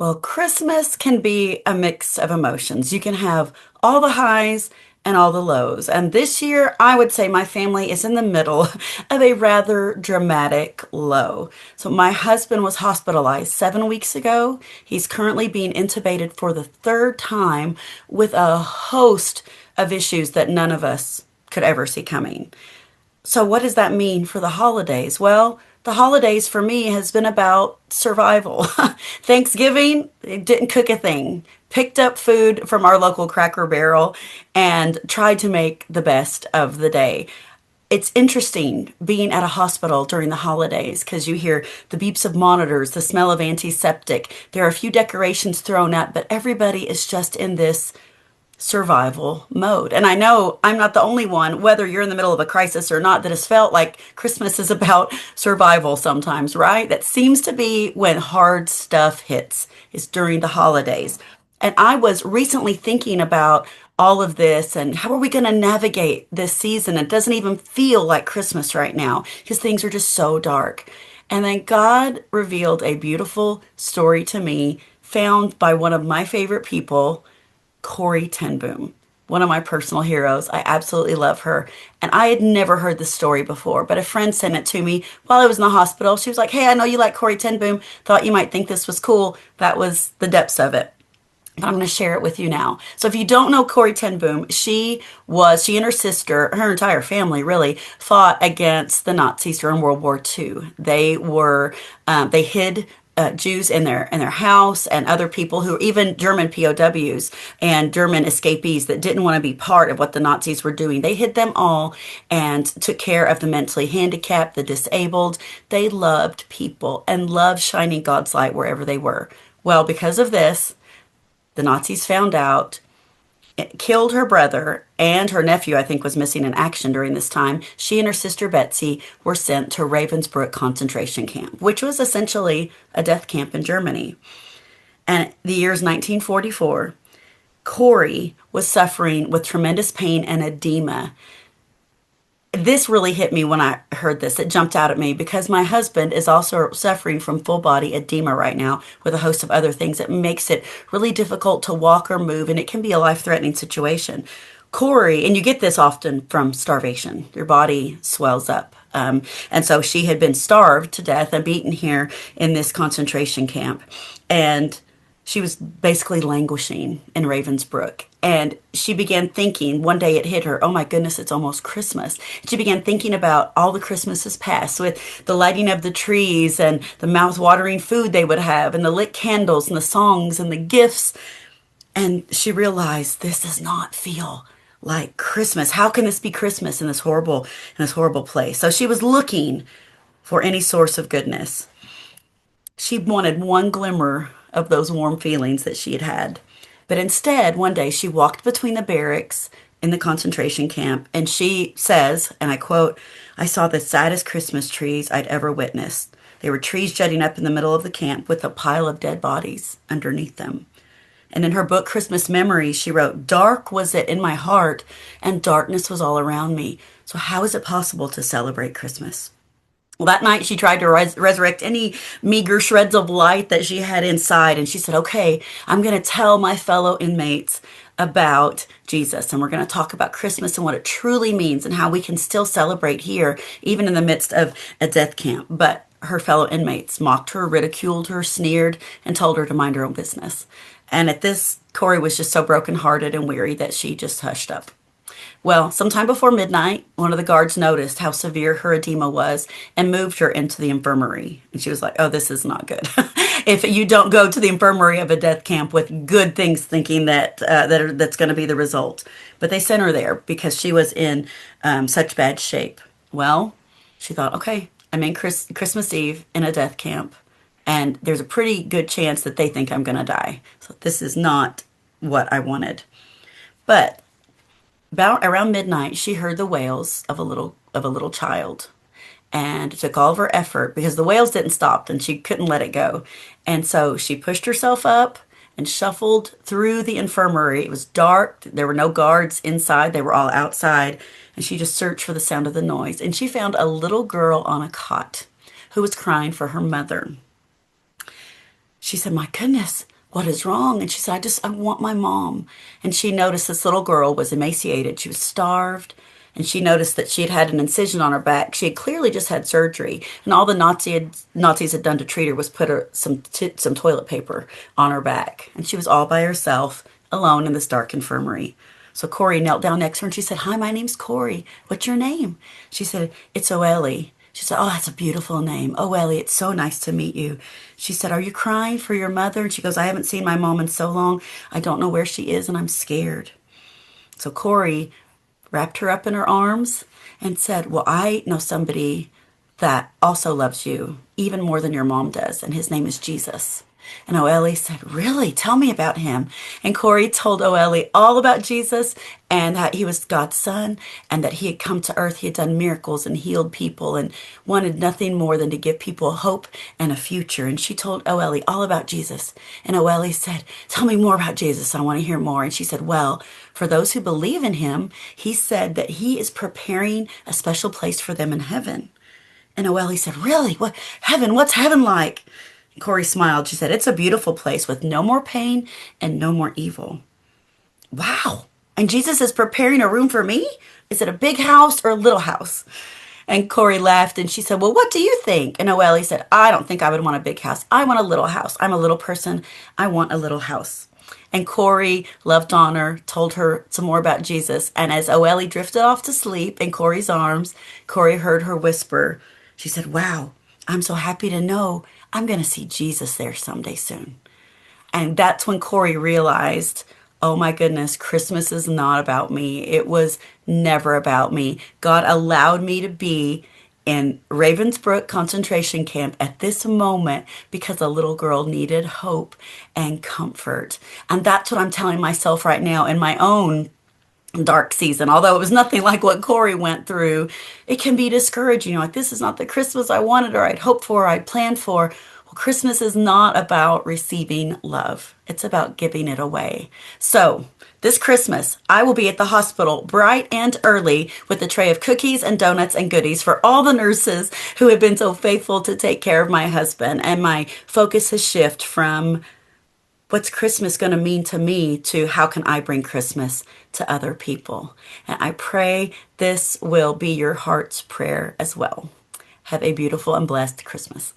Well, Christmas can be a mix of emotions. You can have all the highs and all the lows. And this year, I would say my family is in the middle of a rather dramatic low. So, my husband was hospitalized 7 weeks ago. He's currently being intubated for the third time with a host of issues that none of us could ever see coming. So, what does that mean for the holidays? Well, the holidays for me has been about survival. Thanksgiving, didn't cook a thing. Picked up food from our local Cracker Barrel and tried to make the best of the day. It's interesting being at a hospital during the holidays because you hear the beeps of monitors, the smell of antiseptic. There are a few decorations thrown up, but everybody is just in this survival mode. And I know I'm not the only one, whether you're in the middle of a crisis or not, that has felt like Christmas is about survival sometimes, right? That seems to be when hard stuff hits, is during the holidays. And I was recently thinking about all of this and how are we going to navigate this season? It doesn't even feel like Christmas right now because things are just so dark. And then God revealed a beautiful story to me found by one of my favorite people, Corrie Ten Boom, one of my personal heroes. I absolutely love her. And I had never heard the story before, but a friend sent it to me while I was in the hospital. She was like, "Hey, I know you like Corrie Ten Boom. Thought you might think this was cool." That was the depths of it. But I'm going to share it with you now. So if you don't know Corrie Ten Boom, she and her sister, her entire family really, fought against the Nazis during World War II. They hid Jews in their house and other people who even German POWs and German escapees that didn't want to be part of what the Nazis were doing. They hid them all and took care of the mentally handicapped, the disabled. They loved people and loved shining God's light wherever they were. Well, because of this, the Nazis found out, it killed her brother, and her nephew, I think, was missing in action during this time. She and her sister Betsy were sent to Ravensbrück concentration camp, which was essentially a death camp in Germany. And the year's 1944. Corrie was suffering with tremendous pain and edema. This really hit me when I heard this. It jumped out at me because my husband is also suffering from full body edema right now with a host of other things that makes it really difficult to walk or move, and it can be a life-threatening situation. Corrie, and you get this often from starvation, your body swells up. And so she had been starved to death and beaten here in this concentration camp. And she was basically languishing in Ravensbrück. And she began thinking, one day it hit her, oh my goodness, it's almost Christmas. She began thinking about all the Christmases past with the lighting of the trees and the mouth-watering food they would have and the lit candles and the songs and the gifts. And she realized this does not feel like Christmas. How can this be Christmas in this horrible place? So she was looking for any source of goodness. She wanted one glimmer of those warm feelings that she had had. But instead, one day she walked between the barracks in the concentration camp and she says, and I quote, "I saw the saddest Christmas trees I'd ever witnessed. They were trees jutting up in the middle of the camp with a pile of dead bodies underneath them." And in her book, Christmas Memories, she wrote, "Dark was it in my heart and darkness was all around me. So how is it possible to celebrate Christmas?" Well, that night she tried to resurrect any meager shreds of light that she had inside. And she said, "Okay, I'm going to tell my fellow inmates about Jesus. And we're going to talk about Christmas and what it truly means and how we can still celebrate here, even in the midst of a death camp." But her fellow inmates mocked her, ridiculed her, sneered, and told her to mind her own business. And at this, Corrie was just so brokenhearted and weary that she just hushed up. Well, sometime before midnight, one of the guards noticed how severe her edema was and moved her into the infirmary. And she was like, "Oh, this is not good." If you don't go to the infirmary of a death camp with good things thinking that's going to be the result. But they sent her there because she was in such bad shape. Well, she thought, okay, I'm in Christmas Eve in a death camp, and there's a pretty good chance that they think I'm going to die. So this is not what I wanted. But about around midnight, she heard the wails of a little child, and it took all of her effort because the wails didn't stop, and she couldn't let it go. And so she pushed herself up and shuffled through the infirmary. It was dark. There were no guards inside. They were all outside. And she just searched for the sound of the noise. And she found a little girl on a cot who was crying for her mother. She said, "My goodness, what is wrong? And she said, I want my mom. And she noticed this little girl was emaciated. She was starved. And she noticed that she had had an incision on her back. She had clearly just had surgery. And all the Nazis had done to treat her was put some toilet paper on her back. And she was all by herself, alone in this dark infirmary. So Corrie knelt down next to her and she said, "Hi, my name's Corrie. What's your name?" She said, "It's Oeli." She said, "Oh, that's a beautiful name. Oh, Ellie, it's so nice to meet you." She said, "Are you crying for your mother?" And she goes, "I haven't seen my mom in so long. I don't know where she is and I'm scared." So Corrie wrapped her up in her arms and said, "Well, I know somebody that also loves you even more than your mom does, and his name is Jesus." And Oeli said, "Really? Tell me about him." And Corrie told Oeli all about Jesus and that he was God's son and that he had come to earth. He had done miracles and healed people and wanted nothing more than to give people hope and a future. And she told Oeli all about Jesus. And Oeli said, "Tell me more about Jesus. I want to hear more." And she said, "Well, for those who believe in him, he said that he is preparing a special place for them in heaven." And Oeli said, "Really? What heaven? What's heaven like?" Corrie smiled. She said, "It's a beautiful place with no more pain and no more evil." Wow. And Jesus is preparing a room for me? Is it a big house or a little house? And Corrie laughed and she said, "Well, what do you think?" And Oeli said, "I don't think I would want a big house. I want a little house. I'm a little person. I want a little house." And Corrie loved on her, told her some more about Jesus. And as Oeli drifted off to sleep in Corrie's arms, Corrie heard her whisper. She said, "Wow, I'm so happy to know I'm going to see Jesus there someday soon." And that's when Corrie realized, oh my goodness, Christmas is not about me. It was never about me. God allowed me to be in Ravensbrück concentration camp at this moment because a little girl needed hope and comfort. And that's what I'm telling myself right now in my own dark season. Although it was nothing like what Corrie went through, it can be discouraging. Like, this is not the Christmas I wanted or I'd hoped for or I'd planned for. Well, Christmas is not about receiving love. It's about giving it away. So this Christmas, I will be at the hospital bright and early with a tray of cookies and donuts and goodies for all the nurses who have been so faithful to take care of my husband. And my focus has shifted from what's Christmas going to mean to me to how can I bring Christmas to other people. And I pray this will be your heart's prayer as well. Have a beautiful and blessed Christmas.